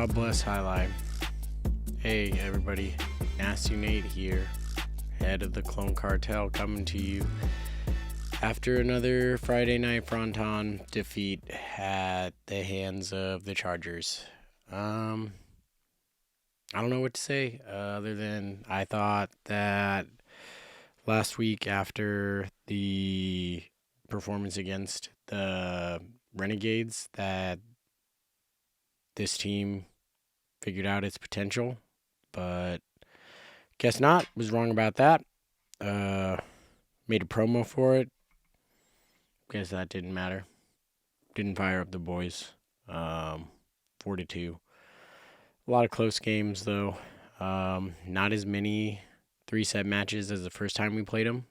God bless Alai. Hey everybody, Nasty Nate here, head of the Clone Cartel, coming to you after another Friday night fronton defeat at the hands of the Chargers. I don't know what to say other than I thought that last week after the performance against the Renegades that this team figured out its potential, but guess not. Was wrong about that. Made a promo for it. Guess that didn't matter. Didn't fire up the boys. 4-2. A lot of close games though. Not as many 3-set matches as the first time we played them.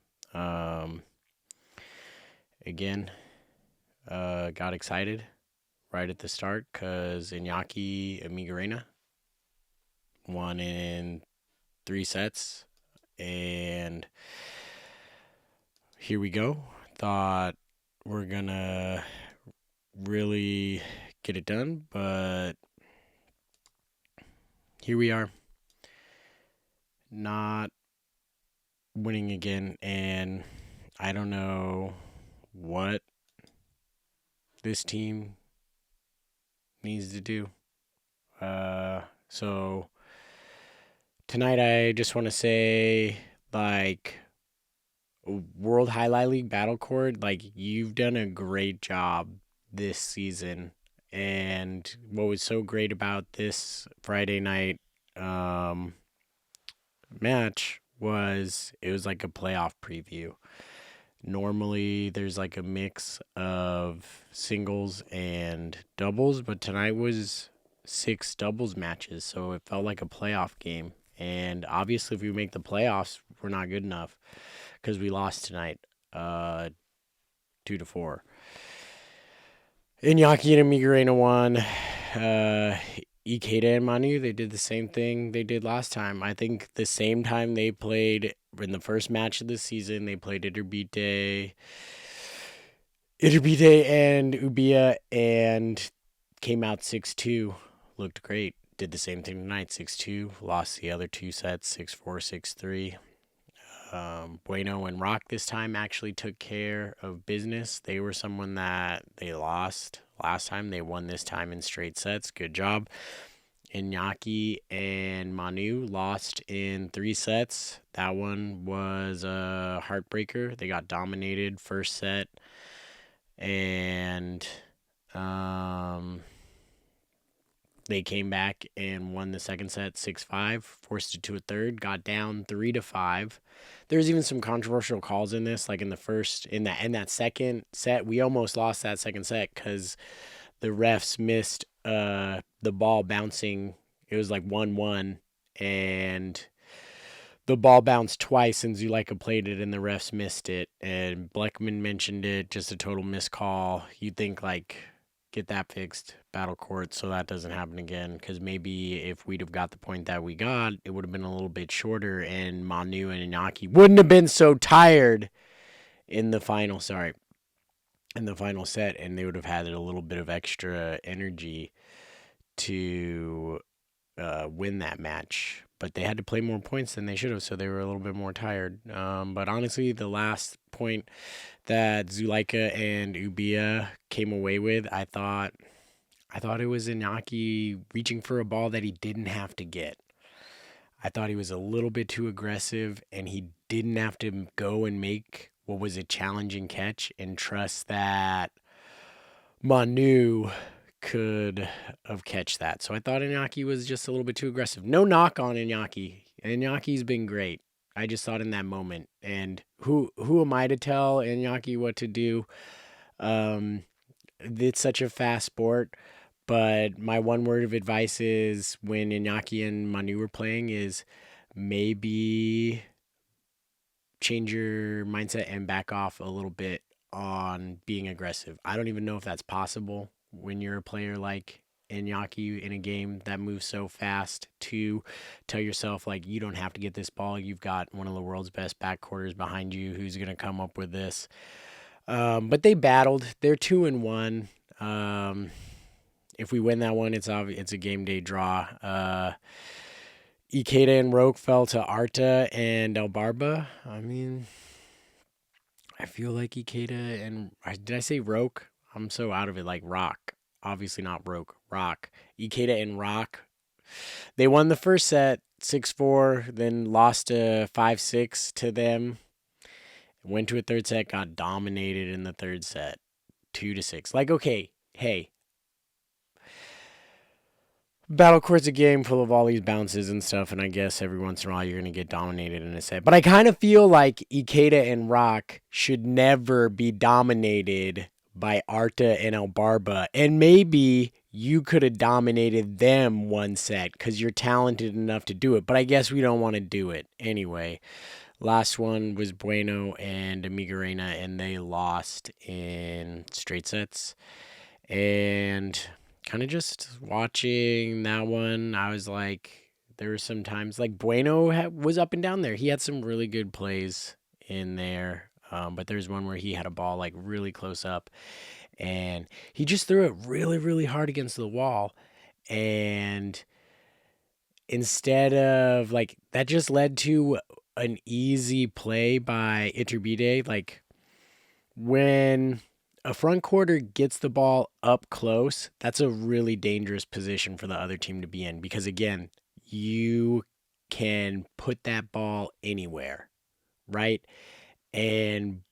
Again, got excited right at the start because Iñaki Amigarena won in 3 sets, and here we go. Thought we're gonna really get it done, but here we are, not winning again, and I don't know what this team needs to do. So tonight I just want to say, World Highlight League Battle Chord, you've done a great job this season. And what was so great about this Friday night match was it was like a playoff preview. Normally there's like a mix of singles and doubles, but tonight was 6 doubles matches, so it felt like a playoff game. And obviously if we make the playoffs, we're not good enough because we lost tonight 2-4. Iñaki and Amigarena won. Ikeda and Manu, they did the same thing they did last time. I think the same time they played in the first match of the season, they played Iturbide and Ubia and came out 6-2. Looked great. Did the same thing tonight, 6-2. Lost the other 2 sets, 6-4, 6-3. Bueno and Rock this time actually took care of business. They were someone that they lost last time. They won this time in straight sets. Good job. Iñaki and Manu lost in 3 sets. That one was a heartbreaker. They got dominated first set, and they came back and won the second set 6-5, forced it to a third, got down 3-5. There's even some controversial calls in this, like in that second set. We almost lost that second set because the refs missed the ball bouncing. It was like 1-1, and the ball bounced twice, and Zuleika played it, and the refs missed it. And Bleckman mentioned it, just a total missed call. You'd think, get that fixed, battle court, so that doesn't happen again. Because maybe if we'd have got the point that we got, it would have been a little bit shorter, and Manu and Iñaki wouldn't have been so tired in the final set, and they would have had a little bit of extra energy to win that match. But they had to play more points than they should have, so they were a little bit more tired. But honestly, the last point that Zuleika and Ubia came away with, I thought it was Iñaki reaching for a ball that he didn't have to get. I thought he was a little bit too aggressive, and he didn't have to go and make what was a challenging catch and trust that Manu could have catch that. So I thought Iñaki was just a little bit too aggressive. No knock on Iñaki. Iñaki's been great. I just thought in that moment. And who am I to tell Iñaki what to do? It's such a fast sport. But my one word of advice is when Iñaki and Manu were playing is maybe change your mindset and back off a little bit on being aggressive. I don't even know if that's possible when you're a player like Iñaki in a game that moves so fast, to tell yourself, you don't have to get this ball. You've got one of the world's best backcourters behind you who's going to come up with this. But they battled. They're 2-1. If we win that one, it's a game day draw. Ikeda and Roke fell to Arta and El Barba. I mean, I feel like Ikeda and did I say Roke? I'm so out of it. Like Rock, obviously not Roke. Rock, Ikeda and Rock. They won the first set 6-4, then lost 5-6 to them. Went to a third set, got dominated in the third set, 2-6. Like, okay, hey, Battle Court's a game full of all these bounces and stuff, and I guess every once in a while you're going to get dominated in a set. But I kind of feel like Ikeda and Rock should never be dominated by Arta and El Barba. And maybe you could have dominated them one set because you're talented enough to do it. But I guess we don't want to do it. Anyway, last one was Bueno and Amigarena, and they lost in straight sets. And kind of just watching that one, I was like, there were some times like Bueno was up and down there. He had some really good plays in there, but there's one where he had a ball like really close up, and he just threw it really, really hard against the wall, and instead of like that, just led to an easy play by Iturbide. Like when a front quarter gets the ball up close, that's a really dangerous position for the other team to be in because, again, you can put that ball anywhere, right? And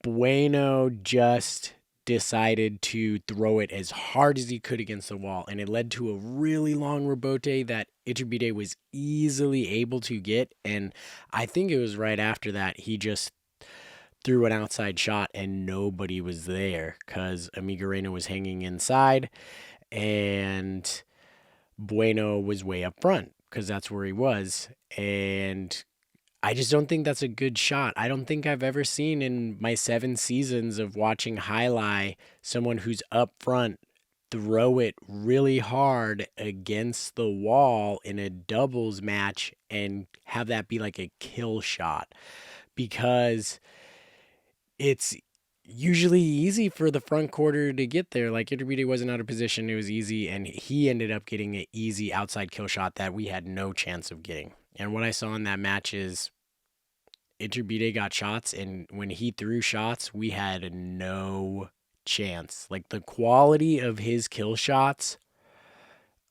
Bueno just decided to throw it as hard as he could against the wall, and it led to a really long rebote that Iturbide was easily able to get, and I think it was right after that he just threw an outside shot and nobody was there because Amigarena was hanging inside and Bueno was way up front because that's where he was. And I just don't think that's a good shot. I don't think I've ever seen in my 7 seasons of watching Alai someone who's up front throw it really hard against the wall in a doubles match and have that be like a kill shot because it's usually easy for the front quarter to get there. Like Iturbide wasn't out of position. It was easy, and he ended up getting an easy outside kill shot that we had no chance of getting. And what I saw in that match is Iturbide got shots, and when he threw shots, we had no chance. Like the quality of his kill shots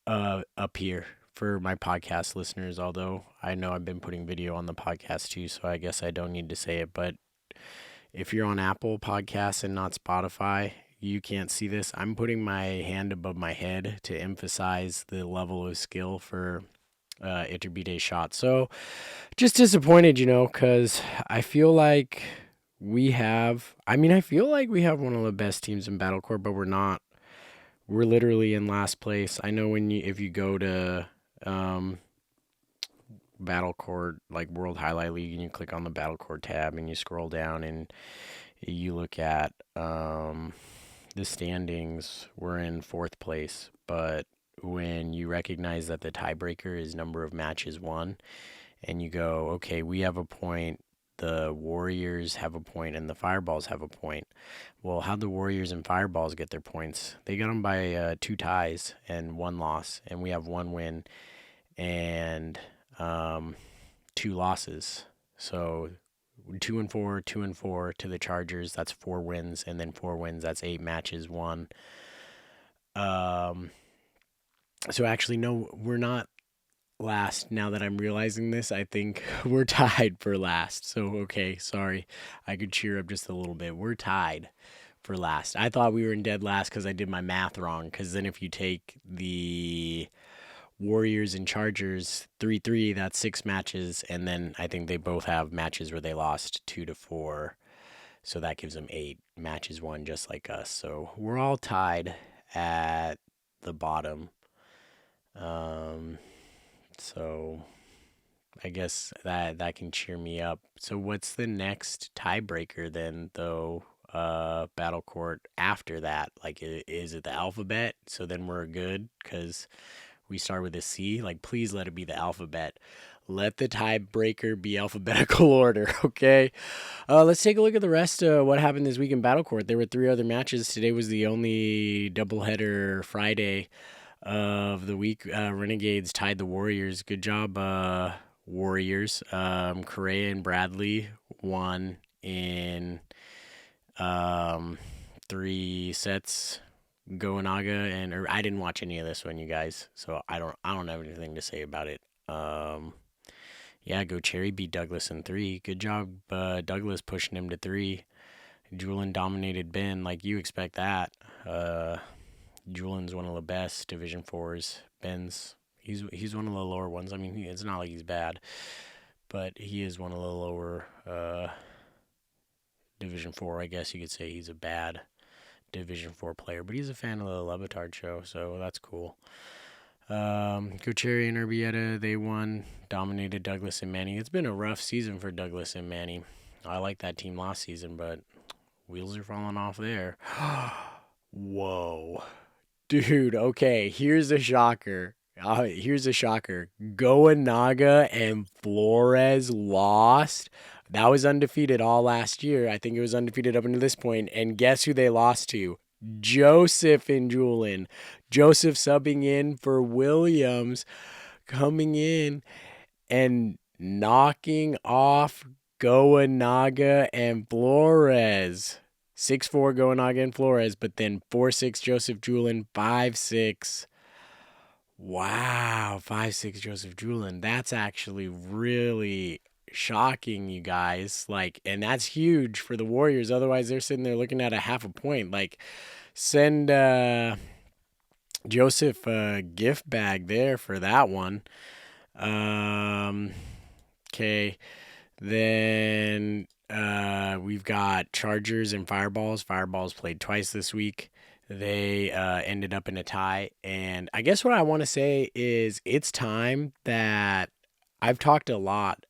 up here for my podcast listeners, although I know I've been putting video on the podcast too, so I guess I don't need to say it, but if you're on Apple Podcasts and not Spotify, you can't see this. I'm putting my hand above my head to emphasize the level of skill for Iturbide's shot. So just disappointed, because I feel like I feel like we have one of the best teams in Battlecore, but we're not. We're literally in last place. I know if you go to Battlecore, like World Highlight League, and you click on the Battlecore tab and you scroll down and you look at the standings, we're in 4th place. But when you recognize that the tiebreaker is number of matches won, and you go, okay, we have a point, the Warriors have a point, and the Fireballs have a point. Well, how'd the Warriors and Fireballs get their points? They got them by 2 ties and 1 loss, and we have 1 win and 2 losses. So 2-4, 2-4 to the Chargers. That's 4 wins, and then 4 wins. That's 8 matches won. So actually, no, we're not last. Now that I'm realizing this, I think we're tied for last. So okay, sorry, I could cheer up just a little bit. We're tied for last. I thought we were in dead last because I did my math wrong. Because then if you take the Warriors and Chargers 3-3, that's 6 matches, and then I think they both have matches where they lost 2-4, so that gives them 8 matches won, just like us. So we're all tied at the bottom. So I guess that can cheer me up. So what's the next tiebreaker then, though? Battle Court after that, like, is it the alphabet? So then we're good because we start with a C. Like, please let it be the alphabet. Let the tiebreaker be alphabetical order, okay? Let's take a look at the rest of what happened this week in Battle Court. There were 3 other matches. Today was the only doubleheader Friday of the week. Renegades tied the Warriors. Good job, Warriors. Correa and Bradley won in 3 sets. Goenaga and I didn't watch any of this one, you guys, so I don't have anything to say about it. Yeah, Go Cherry beat Douglas in 3. Good job, Douglas pushing him to 3. Julian dominated Ben, like you expect that. Julian's one of the best Division 4s. Ben's he's one of the lower ones. I mean, it's not like he's bad, but he is one of the lower Division 4. I guess you could say he's a bad Division 4 player, but he's a fan of the Levitard show, so that's cool. Gutierrez and Urbieta, they won, dominated Douglas and Manny. It's been a rough season for Douglas and Manny. I like that team last season, but wheels are falling off there. Whoa. Dude, okay, here's a shocker. Goenaga and Flores lost. That was undefeated all last year. I think it was undefeated up until this point. And guess who they lost to? Joseph and Julian. Joseph subbing in for Williams, coming in and knocking off Goenaga and Flores. 6-4 Goenaga and Flores, but then 4-6 Joseph Julian, 5-6. Wow, 5-6 Joseph Julian. That's actually really shocking, you guys. Like, and that's huge for the Warriors. Otherwise, they're sitting there looking at a half a point. Like, send Joseph a gift bag there for that one. Okay. Then we've got Chargers and Fireballs. Fireballs played twice this week. They ended up in a tie. And I guess what I want to say is it's time that I've talked a lot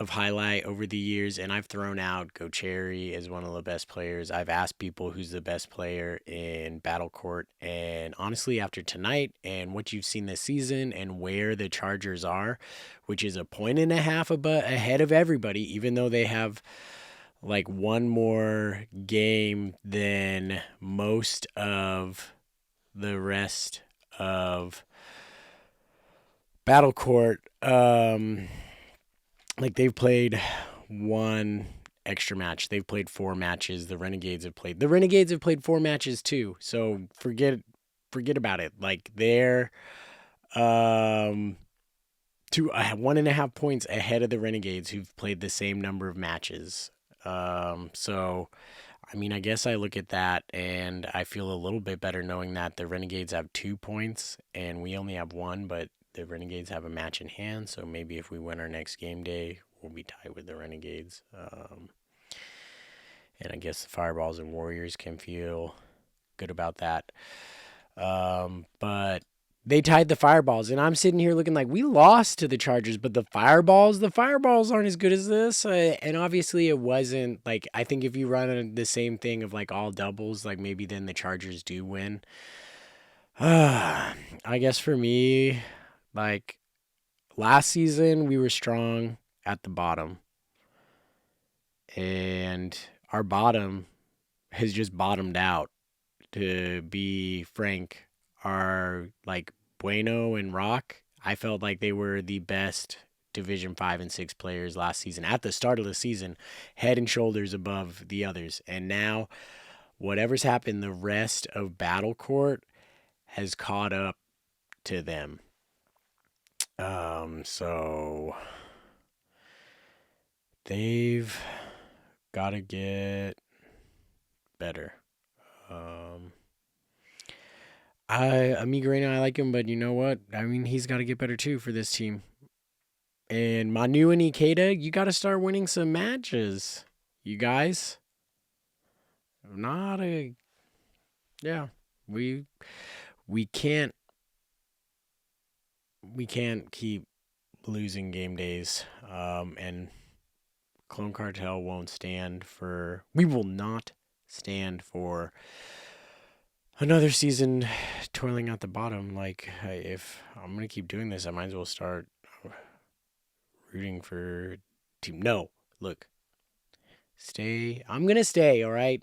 of highlight over the years, and I've thrown out Go Cherry as one of the best players. I've asked people who's the best player in Battle Court, and honestly, after tonight and what you've seen this season and where the Chargers are, which is 1.5 points ahead of everybody, even though they have like one more game than most of the rest of Battle Court. Like they've played one extra match. They've played 4 matches. The Renegades have played 4 matches too. So forget about it. Like they're 1.5 points ahead of the Renegades, who've played the same number of matches. So I mean, I guess I look at that and I feel a little bit better knowing that the Renegades have 2 points and we only have 1, but the Renegades have a match in hand, so maybe if we win our next game day, we'll be tied with the Renegades. And I guess the Fireballs and Warriors can feel good about that. But they tied the Fireballs, and I'm sitting here looking like we lost to the Chargers, but the Fireballs aren't as good as this. And obviously it wasn't, like, I think if you run the same thing of like all doubles, like maybe then the Chargers do win. I guess for me, like last season, we were strong at the bottom. And our bottom has just bottomed out. To be frank, our like Bueno and Rock, I felt like they were the best Division 5 and 6 players last season. At the start of the season, head and shoulders above the others. And now, whatever's happened, the rest of Battle Court has caught up to them. So they've got to get better. Amigarena, I like him, but you know what? I mean, he's got to get better too for this team. And Manu and Ikeda, you got to start winning some matches, you guys. We can't keep losing game days. And Clone Cartel won't stand for. We will not stand for another season toiling at the bottom. Like, if I'm gonna keep doing this, I might as well start rooting for team. No, look, stay. I'm gonna stay. All right.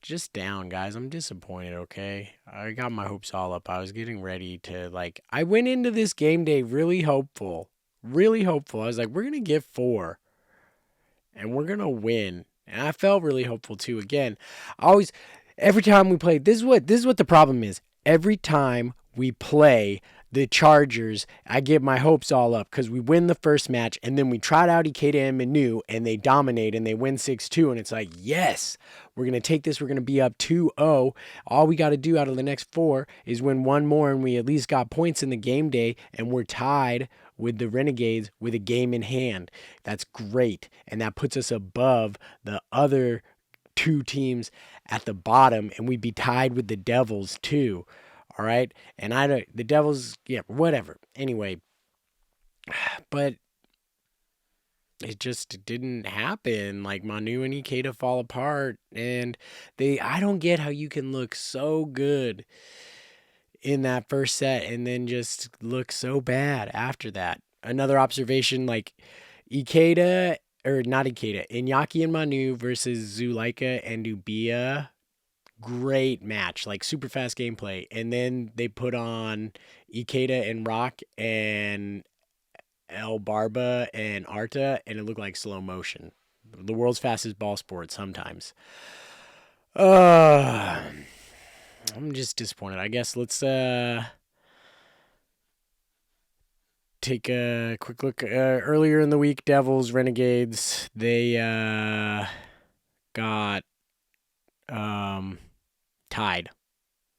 Just down, guys. I'm disappointed, okay? I got my hopes all up. I was getting ready to, I went into this game day really hopeful. Really hopeful. I was like, we're going to get 4 and we're going to win. And I felt really hopeful too. Again, every time we play, this is what the problem is. Every time we play the Chargers, I get my hopes all up because we win the first match and then we trot out Ikeda and Manu and they dominate and they win 6-2. And it's like, yes, we're going to take this. We're going to be up 2-0. All we got to do out of the next 4 is win one more and we at least got points in the game day and we're tied with the Renegades with a game in hand. That's great. And that puts us above the other 2 teams at the bottom and we'd be tied with the Devils too. All right. And the Devils, yeah, whatever. Anyway, but it just didn't happen. Like Manu and Ikeda fall apart. And I don't get how you can look so good in that first set and then just look so bad after that. Another observation, like Ikeda, or not Ikeda, Iñaki and Manu versus Zuleika and Ubia. Great match, like super fast gameplay. And then they put on Ikeda and Rock and El Barba and Arta, and it looked like slow motion. The world's fastest ball sport sometimes. I'm just disappointed. I guess let's take a quick look. Earlier in the week, Devils, Renegades, they got tied.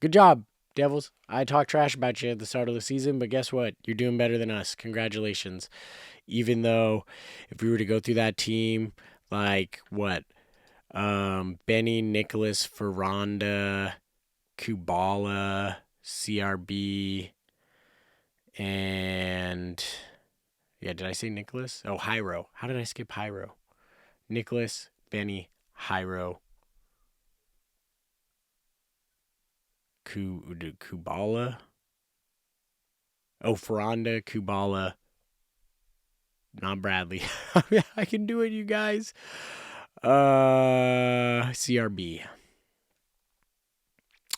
Good job, Devils. I talked trash about you at the start of the season, but guess what? You're doing better than us. Congratulations. Even though if we were to go through that team, like what? Benny, Nicholas, Ferranda, Kubala, CRB, and yeah, did I say Nicholas? Oh, Hyro. How did I skip Hyro? Nicholas, Benny, Hyro, Kubala. Oh, Ferranda, Kubala, not Bradley. I can do it, you guys. CRB.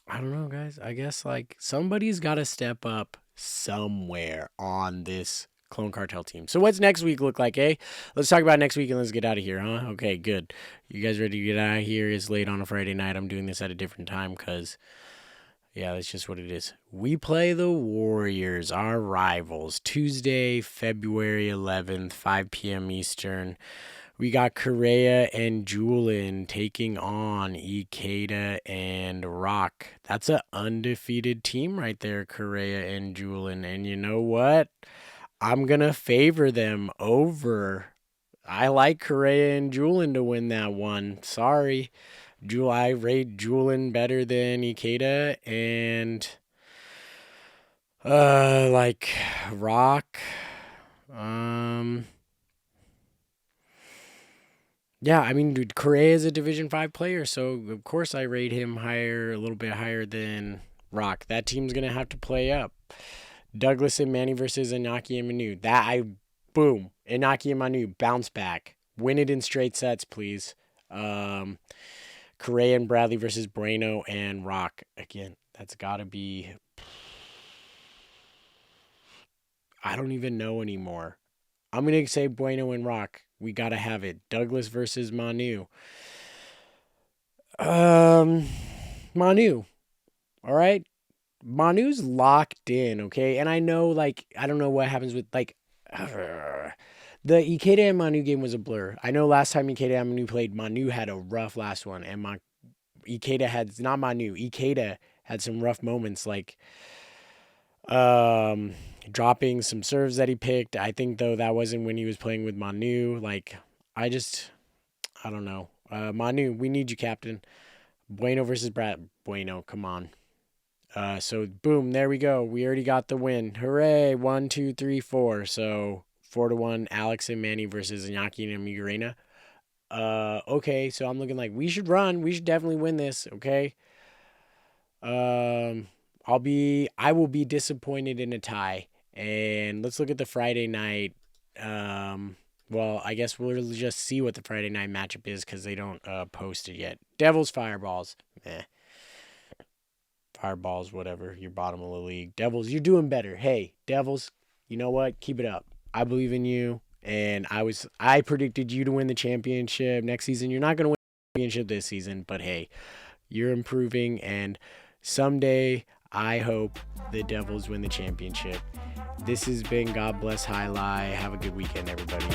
I don't know, guys. I guess like somebody's got to step up somewhere on this Clone Cartel team. So what's next week look like, eh? Let's talk about next week and let's get out of here, huh? Okay, good. You guys ready to get out of here? It's late on a Friday night. I'm doing this at a different time because, yeah, that's just what it is. We play the Warriors, our rivals, Tuesday, February 11th, 5 p.m. Eastern. We got Correa and Julin taking on Ikeda and Rock. That's an undefeated team right there, Correa and Julin. And you know what? I'm going to favor them over. I like Correa and Julin to win that one. Sorry. I rate Julin better than Ikeda and like Rock. Yeah, I mean, dude, Correa is a Division 5 player, so of course I rate him higher, a little bit higher than Rock. That team's gonna have to play up. Douglas and Manny versus Inaki and Manu. Boom. Inaki and Manu, bounce back. Win it in straight sets, please. Correa and Bradley versus Bueno and Rock. Again, that's gotta be... I don't even know anymore. I'm going to say Bueno and Rock. We got to have it. Douglas versus Manu. Manu. All right? Manu's locked in, okay? And I know, like, I don't know what happens with, like, the Ikeda and Manu game was a blur. I know last time Ikeda and Manu played, Manu had a rough last one. And Ikeda had, not Manu, Ikeda had some rough moments, like, dropping some serves that he picked. I think though that wasn't when he was playing with Manu. Like I don't know. Manu, we need you, Captain. Bueno versus Brad. Bueno, come on. So boom, there we go. We already got the win. Hooray! 1, 2, 3, 4. So 4-1. Alex and Manny versus Iñaki and Migurena. Okay. So I'm looking like we should run. We should definitely win this. Okay. I will be disappointed in a tie. And let's look at the Friday night Well, I guess we'll just see what the Friday night matchup is because they don't post it yet. Devils, Fireballs. Fireballs, whatever. You're bottom of the league. Devils, you're doing better. Hey, Devils, you know what? Keep it up. I believe in you. And I predicted you to win the championship next season. You're not going to win the championship this season, but hey, you're improving. And someday, I hope the Devils win the championship. This has been God Bless Alai. Have a good weekend, everybody.